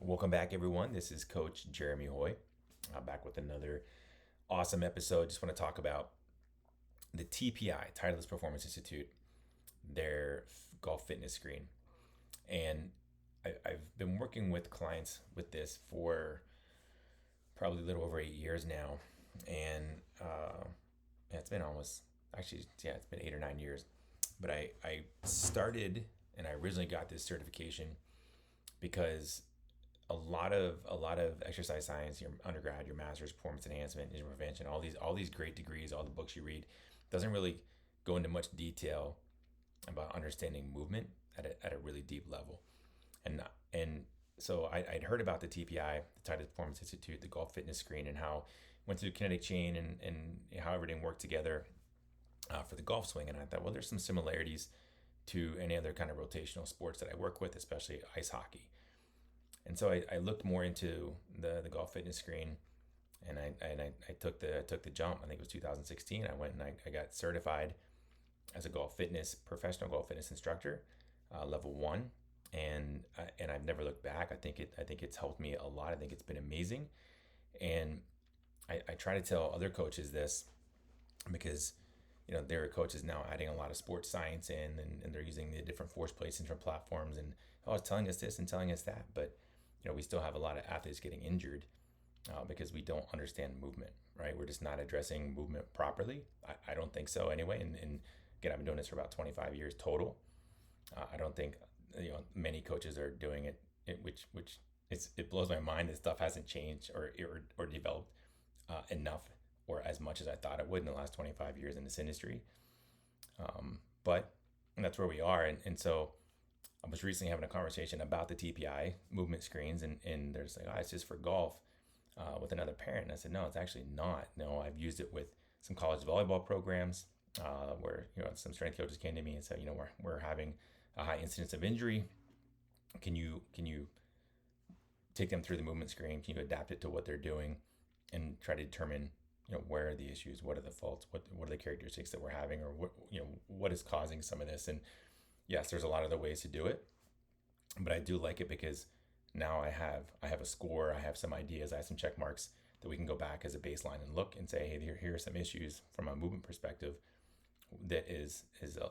Welcome back, everyone. This is Coach Jeremy Hoy, back with another awesome episode. Just want to talk about the TPI, Titleist Performance Institute, their golf fitness screen. And I've been working with clients with this for probably a little over 8 years now. And yeah, it's been almost, actually, yeah, it's been 8 or 9 years. But I started and I originally got this certification because a lot of exercise science, your undergrad, your master's, performance enhancement, injury prevention, all these great degrees, all the books you read, doesn't really go into much detail about understanding movement at a really deep level. And so I'd heard about the TPI, the Titus Performance Institute, the Golf Fitness Screen, and how went through the kinetic chain and how everything worked together for the golf swing. And I thought, well, there's some similarities to any other kind of rotational sports that I work with, especially ice hockey. And so I looked more into the golf fitness screen, and I took the jump. I think it was 2016. I went and I got certified as a professional golf fitness instructor, level one, and I've never looked back. I think it's helped me a lot. I think it's been amazing, and I try to tell other coaches this because there are coaches now adding a lot of sports science in, and they're using the different force plates and different platforms, and it's telling us this and telling us that, but we still have a lot of athletes getting injured because we don't understand movement, right? We're just not addressing movement properly. I don't think so anyway. And again, I've been doing this for about 25 years total. I don't think many coaches are doing it, which it blows my mind that stuff hasn't changed or developed enough or as much as I thought it would in the last 25 years in this industry. But that's where we are, and so I was recently having a conversation about the TPI movement screens, and there's like, it's just for golf with another parent. And I said, no, it's actually not. No, I've used it with some college volleyball programs where some strength coaches came to me and said, we're having a high incidence of injury. Can you take them through the movement screen? Can you adapt it to what they're doing and try to determine where are the issues, what are the faults, what are the characteristics that we're having, or what is causing some of this? And yes, there's a lot of other ways to do it, but I do like it because now I have a score, I have some ideas, I have some check marks that we can go back as a baseline and look and say, hey, here are some issues from a movement perspective that is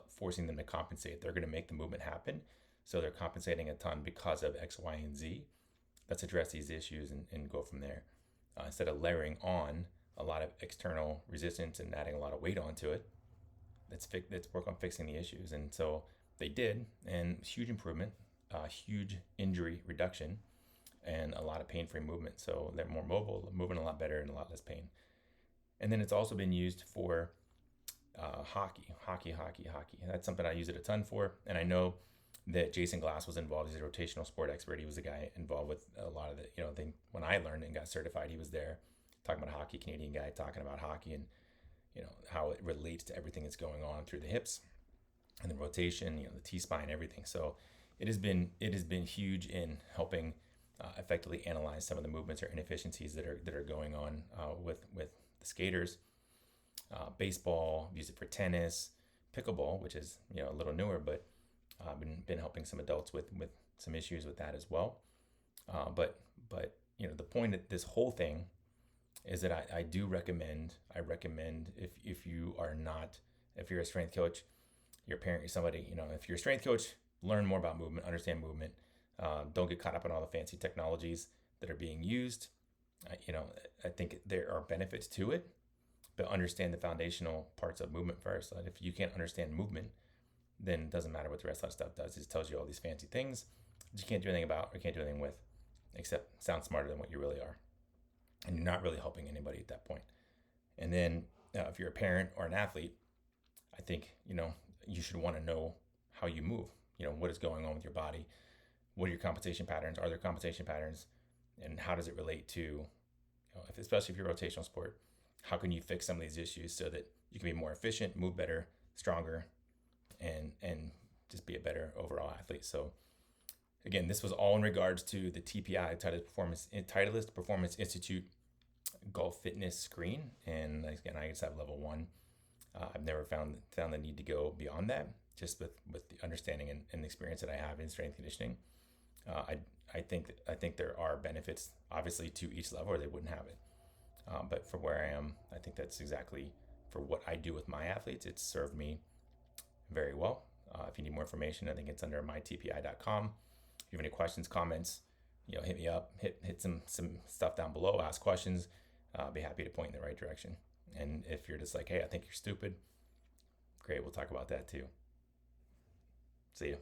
forcing them to compensate. They're going to make the movement happen, so they're compensating a ton because of X, Y, and Z. Let's address these issues and go from there instead of layering on a lot of external resistance and adding a lot of weight onto it. Let's work on fixing the issues. And so they did, and huge improvement, huge injury reduction, and a lot of pain-free movement. So they're more mobile, moving a lot better, and a lot less pain. And then it's also been used for hockey. That's something I use it a ton for. And I know that Jason Glass was involved. He's a rotational sport expert. He was the guy involved with a lot of the, when I learned and got certified, he was there talking about hockey, Canadian guy talking about hockey and, how it relates to everything that's going on through the hips and the rotation, the T-spine, everything. So it has been huge in helping effectively analyze some of the movements or inefficiencies that are going on with the skaters. Baseball, use it for tennis, pickleball, which is a little newer, but been helping some adults with some issues with that as well. But the point of this whole thing is that I recommend if you're a strength coach, your parent, you're somebody, if you're a strength coach, learn more about movement, understand movement. Don't get caught up in all the fancy technologies that are being used. I think there are benefits to it, but understand the foundational parts of movement first. Like if you can't understand movement, then it doesn't matter what the rest of that stuff does. It tells you all these fancy things that you can't do anything about or can't do anything with, except sound smarter than what you really are. And you're not really helping anybody at that point. And then if you're a parent or an athlete, I think, you should want to know how you move, what is going on with your body, what are your compensation patterns, are there compensation patterns, and how does it relate to, especially if you're a rotational sport, how can you fix some of these issues so that you can be more efficient, move better, stronger, and just be a better overall athlete. So again, this was all in regards to the TPI, Titleist Performance Institute Golf Fitness Screen. And again, I just have level one. I've never found the need to go beyond that, just with the understanding and experience that I have in strength conditioning. I think there are benefits, obviously, to each level, or they wouldn't have it. But for where I am, I think that's exactly for what I do with my athletes. It's served me very well. If you need more information, I think it's under mytpi.com. If you have any questions, comments, hit me up, hit some stuff down below, ask questions. I'll be happy to point in the right direction. And if you're just like, hey, I think you're stupid, great, we'll talk about that too. See you.